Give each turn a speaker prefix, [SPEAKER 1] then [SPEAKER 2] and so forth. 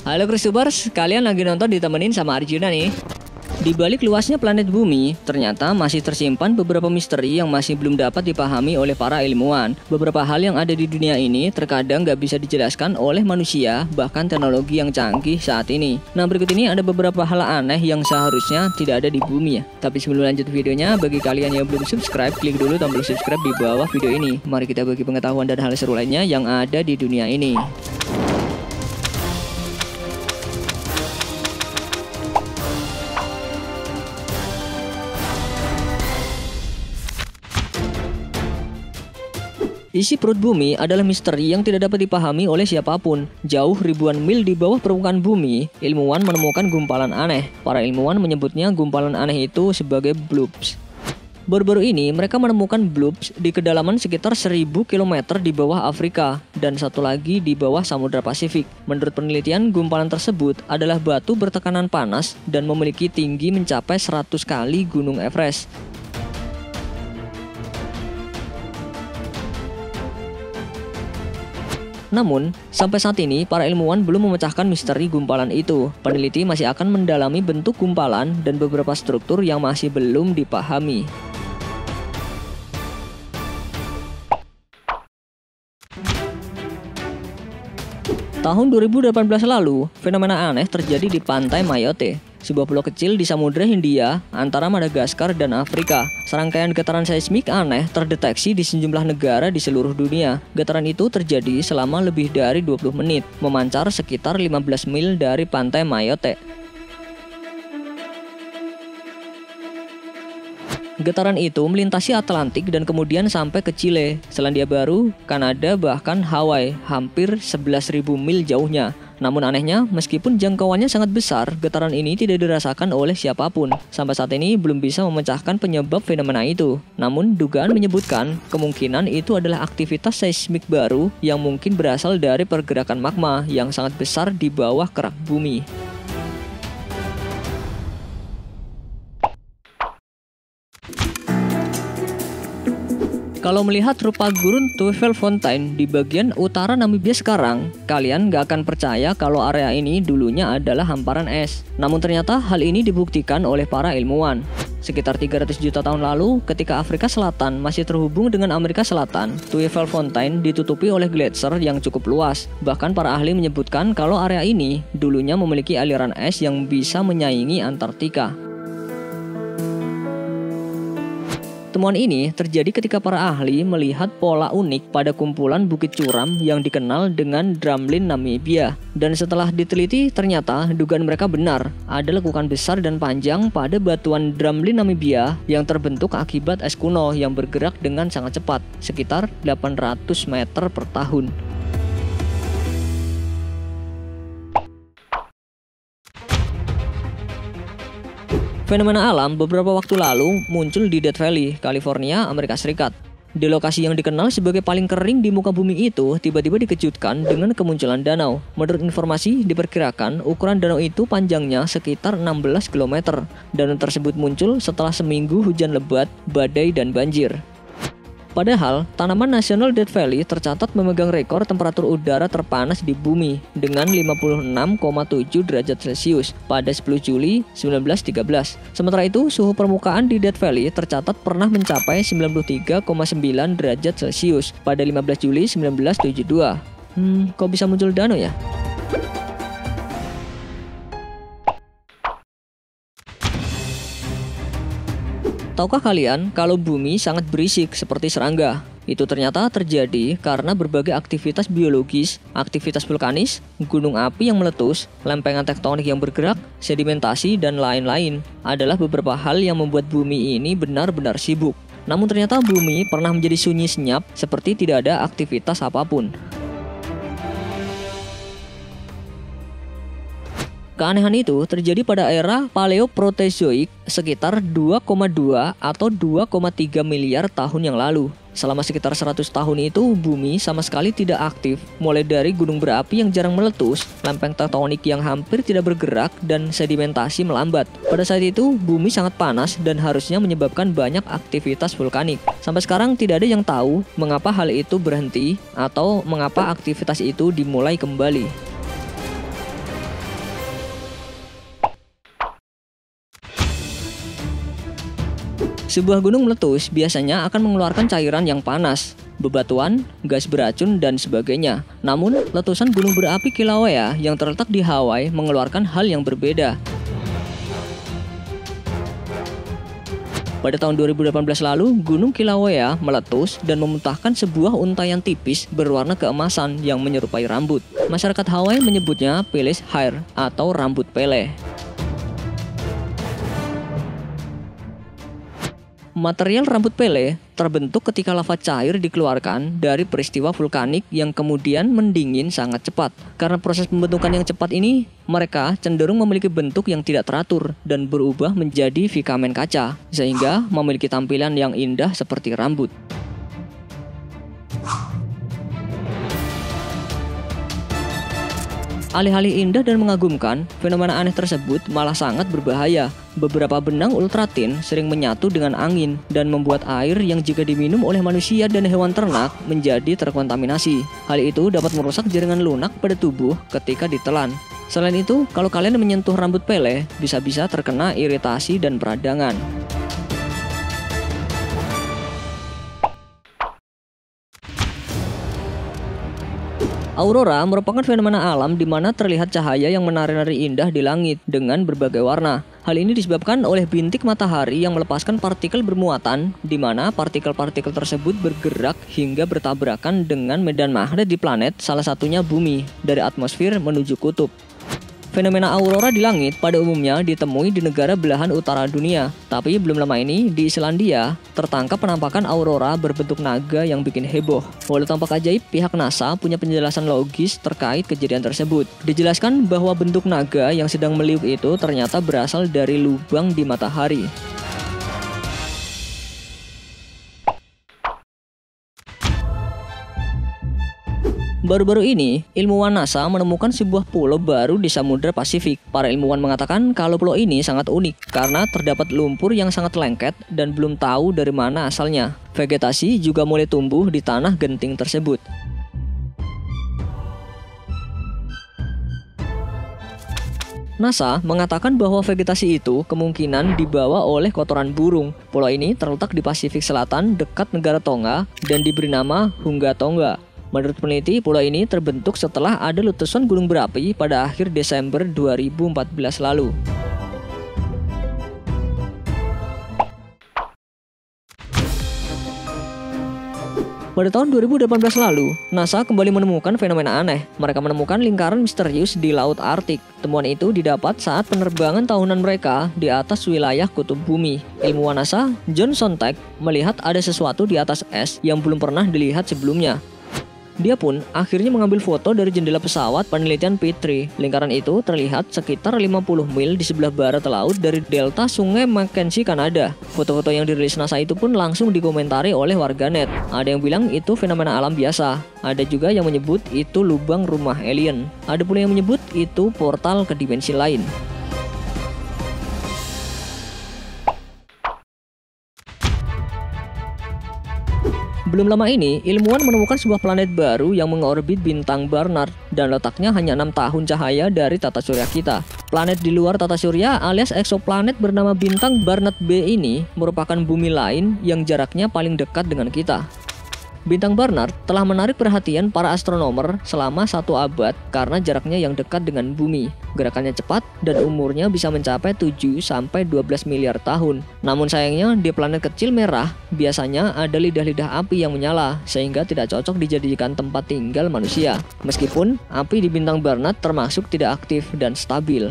[SPEAKER 1] Halo Kristubers, kalian lagi nonton ditemenin sama Arjuna nih. Di balik luasnya planet bumi, ternyata masih tersimpan beberapa misteri yang masih belum dapat dipahami oleh para ilmuwan. Beberapa hal yang ada di dunia ini terkadang nggak bisa dijelaskan oleh manusia, bahkan teknologi yang canggih saat ini. Nah, berikut ini ada beberapa hal aneh yang seharusnya tidak ada di bumi ya. Tapi sebelum lanjut videonya, bagi kalian yang belum subscribe, klik dulu tombol subscribe di bawah video ini. Mari kita bagi pengetahuan dan hal seru lainnya yang ada di dunia ini. Isi perut bumi adalah misteri yang tidak dapat dipahami oleh siapapun. Jauh ribuan mil di bawah permukaan bumi, ilmuwan menemukan gumpalan aneh. Para ilmuwan menyebutnya gumpalan aneh itu sebagai blobs. Baru-baru ini mereka menemukan blobs di kedalaman sekitar 1000 km di bawah Afrika dan satu lagi di bawah Samudra Pasifik. Menurut penelitian, gumpalan tersebut adalah batu bertekanan panas dan memiliki tinggi mencapai 100 kali Gunung Everest. Namun, sampai saat ini para ilmuwan belum memecahkan misteri gumpalan itu. Peneliti masih akan mendalami bentuk gumpalan dan beberapa struktur yang masih belum dipahami. Tahun 2018 lalu, fenomena aneh terjadi di pantai Mayotte, sebuah pulau kecil di Samudra Hindia antara Madagaskar dan Afrika. Serangkaian getaran seismik aneh terdeteksi di sejumlah negara di seluruh dunia. Getaran itu terjadi selama lebih dari 20 menit, memancar sekitar 15 mil dari pantai Mayotte. Getaran itu melintasi Atlantik dan kemudian sampai ke Chile, Selandia Baru, Kanada, bahkan Hawaii, hampir 11.000 mil jauhnya. Namun anehnya, meskipun jangkauannya sangat besar, getaran ini tidak dirasakan oleh siapapun. Sampai saat ini belum bisa memecahkan penyebab fenomena itu. Namun dugaan menyebutkan kemungkinan itu adalah aktivitas seismik baru yang mungkin berasal dari pergerakan magma yang sangat besar di bawah kerak bumi. Kalau melihat rupa gurun Tweefontein di bagian utara Namibia sekarang, kalian gak akan percaya kalau area ini dulunya adalah hamparan es. Namun ternyata hal ini dibuktikan oleh para ilmuwan. Sekitar 300 juta tahun lalu, ketika Afrika Selatan masih terhubung dengan Amerika Selatan, Tweefontein ditutupi oleh gletser yang cukup luas. Bahkan para ahli menyebutkan kalau area ini dulunya memiliki aliran es yang bisa menyaingi Antartika. Temuan ini terjadi ketika para ahli melihat pola unik pada kumpulan bukit curam yang dikenal dengan drumlin Namibia. Dan setelah diteliti, ternyata dugaan mereka benar. Ada lekukan besar dan panjang pada batuan drumlin Namibia yang terbentuk akibat es kuno yang bergerak dengan sangat cepat, sekitar 800 meter per tahun. Fenomena alam beberapa waktu lalu muncul di Death Valley, California, Amerika Serikat. Di lokasi yang dikenal sebagai paling kering di muka bumi itu tiba-tiba dikejutkan dengan kemunculan danau. Menurut informasi, diperkirakan ukuran danau itu panjangnya sekitar 16 km. Danau tersebut muncul setelah seminggu hujan lebat, badai, dan banjir. Padahal, tanaman nasional Death Valley tercatat memegang rekor temperatur udara terpanas di bumi dengan 56,7 derajat Celcius pada 10 Juli 1913. Sementara itu, suhu permukaan di Death Valley tercatat pernah mencapai 93,9 derajat Celcius pada 15 Juli 1972. Kok bisa muncul danau ya? Tahukah kalian kalau bumi sangat berisik seperti serangga? Itu ternyata terjadi karena berbagai aktivitas biologis, aktivitas vulkanis, gunung api yang meletus, lempengan tektonik yang bergerak, sedimentasi, dan lain-lain adalah beberapa hal yang membuat bumi ini benar-benar sibuk. Namun ternyata bumi pernah menjadi sunyi senyap seperti tidak ada aktivitas apapun. Keanehan itu terjadi pada era Paleoprotezoik sekitar 2,2 atau 2,3 miliar tahun yang lalu. Selama sekitar 100 tahun itu, bumi sama sekali tidak aktif, mulai dari gunung berapi yang jarang meletus, lempeng tektonik yang hampir tidak bergerak, dan sedimentasi melambat. Pada saat itu, bumi sangat panas dan harusnya menyebabkan banyak aktivitas vulkanik. Sampai sekarang tidak ada yang tahu mengapa hal itu berhenti atau mengapa aktivitas itu dimulai kembali. Sebuah gunung meletus biasanya akan mengeluarkan cairan yang panas, bebatuan, gas beracun, dan sebagainya. Namun, letusan gunung berapi Kilauea yang terletak di Hawaii mengeluarkan hal yang berbeda. Pada tahun 2018 lalu, Gunung Kilauea meletus dan memuntahkan sebuah untayan tipis berwarna keemasan yang menyerupai rambut. Masyarakat Hawaii menyebutnya Pele's Hair atau rambut Pele. Material rambut Pele terbentuk ketika lava cair dikeluarkan dari peristiwa vulkanik yang kemudian mendingin sangat cepat. Karena proses pembentukan yang cepat ini, mereka cenderung memiliki bentuk yang tidak teratur dan berubah menjadi filamen kaca, sehingga memiliki tampilan yang indah seperti rambut. Alih-alih indah dan mengagumkan, fenomena aneh tersebut malah sangat berbahaya. Beberapa benang ultratin sering menyatu dengan angin dan membuat air yang jika diminum oleh manusia dan hewan ternak menjadi terkontaminasi. Hal itu dapat merusak jaringan lunak pada tubuh ketika ditelan. Selain itu, kalau kalian menyentuh rambut Pele, bisa-bisa terkena iritasi dan peradangan. Aurora merupakan fenomena alam di mana terlihat cahaya yang menari-nari indah di langit dengan berbagai warna. Hal ini disebabkan oleh bintik matahari yang melepaskan partikel bermuatan, di mana partikel-partikel tersebut bergerak hingga bertabrakan dengan medan magnet di planet, salah satunya bumi, dari atmosfer menuju kutub. Fenomena aurora di langit pada umumnya ditemui di negara belahan utara dunia. Tapi belum lama ini di Islandia tertangkap penampakan aurora berbentuk naga yang bikin heboh. Walau tampak ajaib, pihak NASA punya penjelasan logis terkait kejadian tersebut. Dijelaskan bahwa bentuk naga yang sedang meliuk itu ternyata berasal dari lubang di matahari. Baru-baru ini, ilmuwan NASA menemukan sebuah pulau baru di Samudra Pasifik. Para ilmuwan mengatakan kalau pulau ini sangat unik karena terdapat lumpur yang sangat lengket dan belum tahu dari mana asalnya. Vegetasi juga mulai tumbuh di tanah genting tersebut. NASA mengatakan bahwa vegetasi itu kemungkinan dibawa oleh kotoran burung. Pulau ini terletak di Pasifik Selatan dekat negara Tonga dan diberi nama Hunga Tonga. Menurut peneliti, pulau ini terbentuk setelah ada letusan gunung berapi pada akhir Desember 2014 lalu. Pada tahun 2018 lalu, NASA kembali menemukan fenomena aneh. Mereka menemukan lingkaran misterius di Laut Arktik. Temuan itu didapat saat penerbangan tahunan mereka di atas wilayah kutub bumi. Ilmuwan NASA, John Sonntag, melihat ada sesuatu di atas es yang belum pernah dilihat sebelumnya. Dia pun akhirnya mengambil foto dari jendela pesawat penelitian Petrie. Lingkaran itu terlihat sekitar 50 mil di sebelah barat laut dari delta sungai Mackenzie, Kanada. Foto-foto yang dirilis NASA itu pun langsung dikomentari oleh warganet. Ada yang bilang itu fenomena alam biasa. Ada juga yang menyebut itu lubang rumah alien. Ada pula yang menyebut itu portal ke dimensi lain. Belum lama ini, ilmuwan menemukan sebuah planet baru yang mengorbit bintang Barnard dan letaknya hanya 6 tahun cahaya dari tata surya kita. Planet di luar tata surya alias eksoplanet bernama bintang Barnard B ini merupakan bumi lain yang jaraknya paling dekat dengan kita. Bintang Barnard telah menarik perhatian para astronomer selama 1 abad karena jaraknya yang dekat dengan bumi, gerakannya cepat, dan umurnya bisa mencapai 7-12 miliar tahun. Namun sayangnya di planet kecil merah biasanya ada lidah-lidah api yang menyala sehingga tidak cocok dijadikan tempat tinggal manusia. Meskipun api di bintang Barnard termasuk tidak aktif dan stabil.